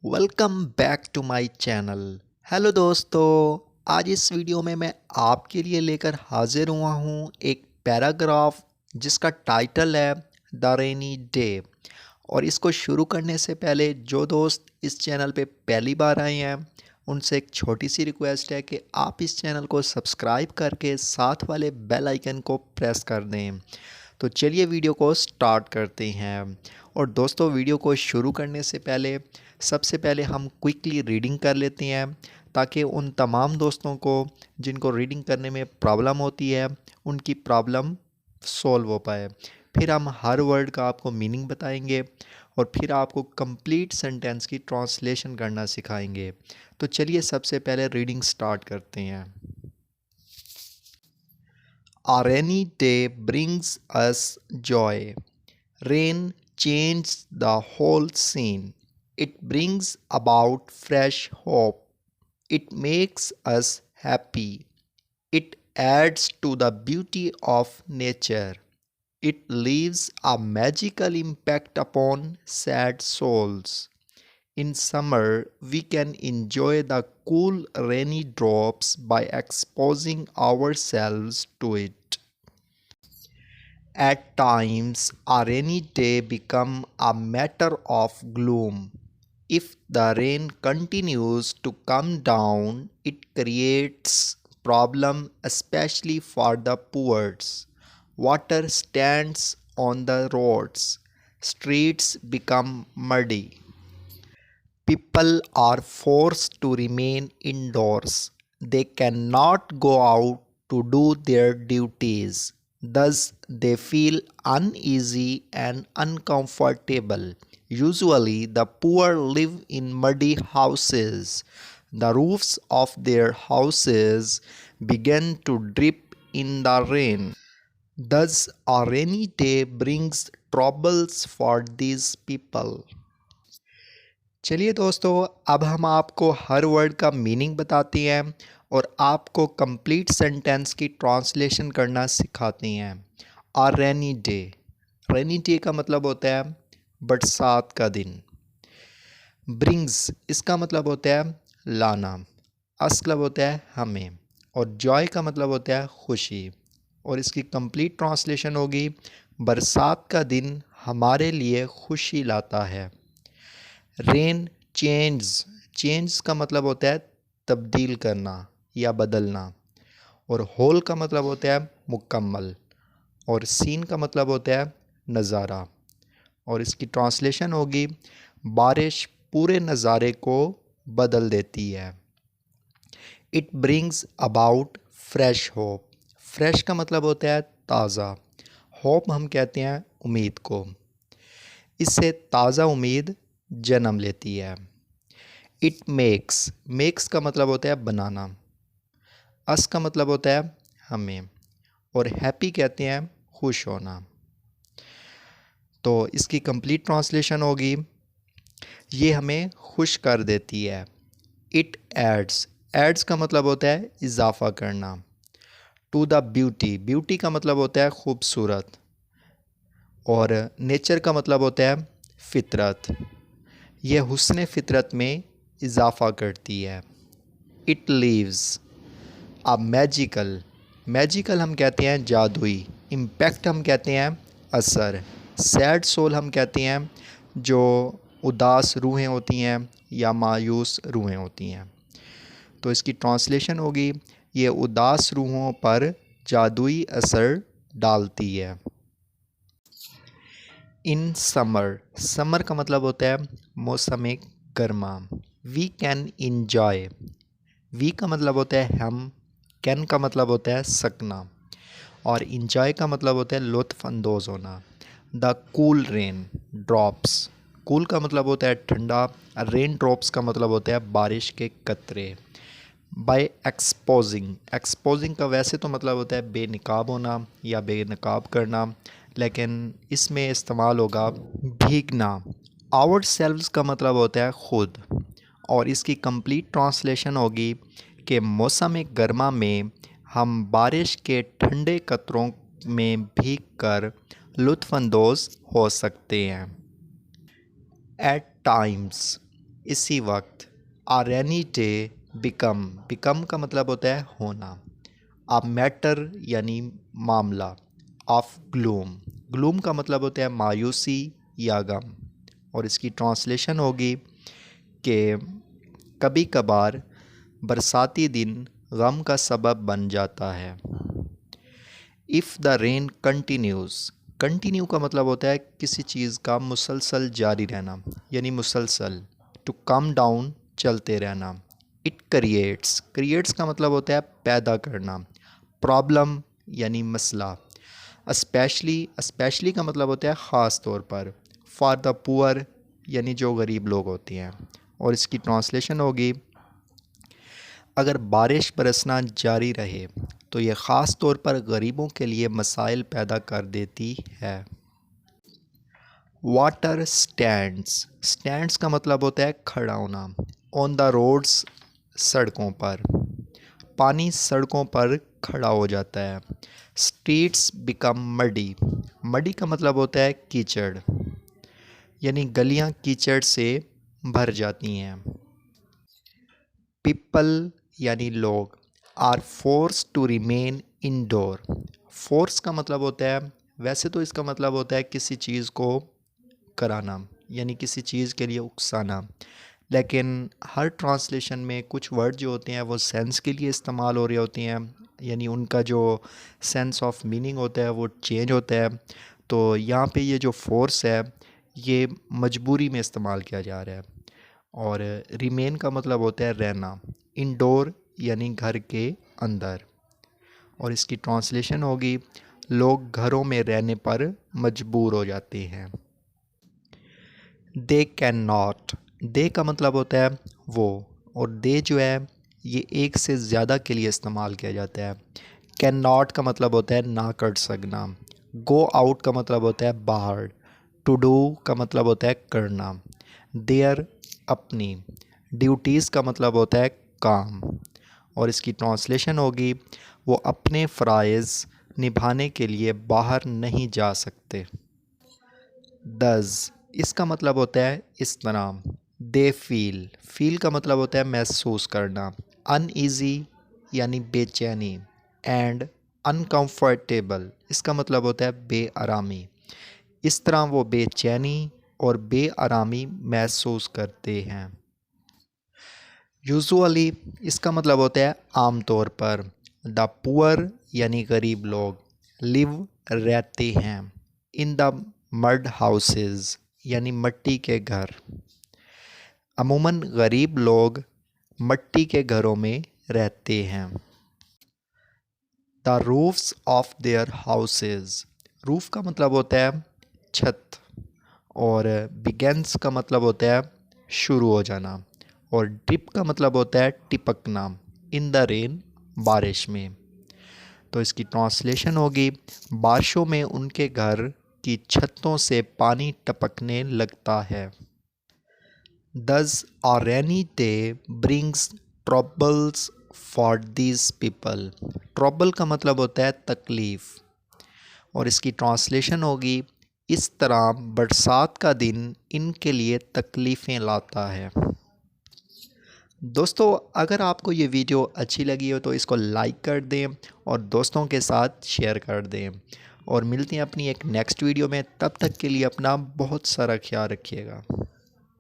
Welcome back to my channel. Hello दोस्तों, आज इस वीडियो में मैं आपके लिए लेकर हाजिर हुआ हूँ एक पैराग्राफ जिसका टाइटल है द रेनी डे। और इसको शुरू करने से पहले जो दोस्त इस चैनल पे पहली बार आए हैं उनसे एक छोटी सी रिक्वेस्ट है कि आप इस चैनल को सब्सक्राइब करके साथ वाले बेल आइकन को प्रेस कर दें। तो चलिए वीडियो को स्टार्ट करते हैं। और दोस्तों, वीडियो को शुरू करने से पहले सबसे पहले हम क्विकली रीडिंग कर लेते हैं ताकि उन तमाम दोस्तों को जिनको रीडिंग करने में प्रॉब्लम होती है उनकी प्रॉब्लम सॉल्व हो पाए। फिर हम हर वर्ड का आपको मीनिंग बताएंगे और फिर आपको कंप्लीट सेंटेंस की ट्रांसलेशन करना सिखाएंगे। तो चलिए सबसे पहले रीडिंग स्टार्ट करते हैं। A rainy day brings us joy. Rain changes the whole scene. It brings about fresh hope. It makes us happy. It adds to the beauty of nature. It leaves a magical impact upon sad souls. In summer, we can enjoy the cool rainy drops by exposing ourselves to it. At times, a rainy day becomes a matter of gloom. If the rain continues to come down, it creates problem especially for the poor. Water stands on the roads. Streets become muddy. People are forced to remain indoors. They cannot go out to do their duties. Thus, they feel uneasy and uncomfortable. Usually, the poor live in muddy houses. The roofs of their houses begin to drip in the rain. Thus, a rainy day brings troubles for these people. चलिए दोस्तों, अब हम आपको हर word का meaning बताते हैं और आपको कंप्लीट सेंटेंस की ट्रांसलेशन करना सिखाते हैं। आ रेनी डे, रेनी डे का मतलब होता है बरसात का दिन। ब्रिंग्स, इसका मतलब होता है लाना। अस मतलब होता है हमें। और जॉय का मतलब होता है खुशी। और इसकी कंप्लीट ट्रांसलेशन होगी बरसात का दिन हमारे लिए खुशी लाता है। रेन चेंज, चेंज का मतलब होता है तब्दील करना या बदलना। और होल का मतलब होता है मुकम्मल। और सीन का मतलब होता है नज़ारा। और इसकी ट्रांसलेशन होगी बारिश पूरे नज़ारे को बदल देती है। It brings about fresh hope, fresh का मतलब होता है ताज़ा। होप हम कहते हैं उम्मीद को। इससे ताज़ा उम्मीद जन्म लेती है। इट मेक्स, मेक्स का मतलब होता है बनाना। अस का मतलब होता है हमें। और हैप्पी कहते हैं खुश होना। तो इसकी कंप्लीट ट्रांसलेशन होगी ये हमें खुश कर देती है। इट एड्स, एड्स का मतलब होता है इजाफा करना। टू द ब्यूटी, ब्यूटी का मतलब होता है खूबसूरत। और नेचर का मतलब होता है फितरत। यह हुस्न फितरत में इजाफा करती है। It leaves a magical, magical हम कहते हैं जादुई। इम्पैक्ट हम कहते हैं असर। सैड सोल हम कहते हैं जो उदास रूहें होती हैं या मायूस रूहें होती हैं। तो इसकी ट्रांसलेशन होगी ये उदास रूहों पर जादुई असर डालती है। इन समर, समर का मतलब होता है मौसम गर्मा। वी कैन इंजॉय, वी का मतलब होता है हम, कैन का मतलब होता है सकना और इंजॉय का मतलब होता है लुत्फ़ अंदोज़ होना। The cool rain drops, cool का मतलब होता है ठंडा, रेन ड्रॉप्स का मतलब होता है बारिश के कतरे। बाय एक्सपोजिंग, एक्सपोजिंग का वैसे तो मतलब होता है बेनकाब होना या बेनकाब करना, लेकिन इसमें इस्तेमाल होगा भीगना। आवर सेल्व्स का मतलब होता है ख़ुद। और इसकी कंप्लीट ट्रांसलेशन होगी कि मौसम गर्मा में हम बारिश के ठंडे कतरों में भीगकर लुत्फ़अंदोज़ हो सकते हैं। एट टाइम्स, इसी वक्त आ रेनी डे बिकम का मतलब होता है होना, आ मैटर यानी मामला, ऑफ ग्लूम का मतलब होता है मायूसी या गम। और इसकी ट्रांसलेशन होगी कि कभी कभार बरसाती दिन गम का सबब बन जाता है। इफ़ द रेन कंटिन्यू का मतलब होता है किसी चीज़ का मुसलसल जारी रहना, यानी मुसलसल। टू कम डाउन चलते रहना। इट क्रिएट्स का मतलब होता है पैदा करना। प्रॉब्लम यानी मसला। स्पेशली का मतलब होता है ख़ास तौर पर। फॉर द पुअर यानी जो गरीब लोग होती हैं। और इसकी ट्रांसलेशन होगी, अगर बारिश बरसना जारी रहे तो ये ख़ास तौर पर गरीबों के लिए मसाइल पैदा कर देती है। वाटर स्टैंड्स का मतलब होता है खड़ा होना। ऑन द रोड्स सड़कों पर। पानी सड़कों पर खड़ा हो जाता है। स्ट्रीट्स बिकम मडी का मतलब होता है कीचड़, यानी गलियां कीचड़ से भर जाती हैं। पीपल यानी लोग are force to remain indoor. Force का मतलब होता है, वैसे तो इसका मतलब होता है किसी चीज़ को कराना, यानी किसी चीज़ के लिए उकसाना। लेकिन हर ट्रांसलेशन में कुछ वर्ड जो होते हैं वो सेंस के लिए इस्तेमाल हो रहे होती हैं, यानी उनका जो सेंस ऑफ मीनिंग होता है वो चेंज होता है। तो यहाँ पे ये जो फोर्स है ये मजबूरी में इस्तेमाल किया जा रहा है। और रिमेन का मतलब होता है रहना। इंडोर यानी घर के अंदर। और इसकी ट्रांसलेशन होगी, लोग घरों में रहने पर मजबूर हो जाते हैं। दे कैन नॉट, दे का मतलब होता है वो, और दे जो है ये एक से ज़्यादा के लिए इस्तेमाल किया जाता है। कैन नॉट का मतलब होता है ना कर सकना। गो आउट का मतलब होता है बाहर। टू डू का मतलब होता है करना। देयर अपनी। ड्यूटीज़ का मतलब होता है काम। और इसकी ट्रांसलेशन होगी, वो अपने फ़राइज़ निभाने के लिए बाहर नहीं जा सकते। डज़ इसका मतलब होता है इस तरह। दे फील का मतलब होता है महसूस करना। अनईज़ी यानी बेचैनी। एंड अनकंफर्टेबल इसका मतलब होता है बेआरामी। इस तरह वो बेचैनी और बेआरामी महसूस करते हैं। यूजुअली इसका मतलब होता है आम तौर पर। द पुअर यानी गरीब लोग। लिव रहते हैं। इन द मड हाउसेस यानी मिट्टी के घर। अमूमन गरीब लोग मिट्टी के घरों में रहते हैं। The roofs of their houses. Roof का मतलब होता है छत। और बिगेंस का मतलब होता है शुरू हो जाना। और ड्रिप का मतलब होता है टिपकना। इन द रेन बारिश में। तो इसकी ट्रांसलेशन होगी, बारिशों में उनके घर की छतों से पानी टपकने लगता है। Does a rainy day brings troubles for these people? Trouble का मतलब होता है तकलीफ़। और इसकी ट्रांसलेशन होगी, इस तरह बरसात का दिन इनके लिए तकलीफ़ें लाता है। दोस्तों, अगर आपको ये वीडियो अच्छी लगी हो तो इसको लाइक कर दें और दोस्तों के साथ शेयर कर दें। और मिलते हैं अपनी एक नेक्स्ट वीडियो में, तब तक के लिए अपना बहुत सारा ख्याल रखिएगा।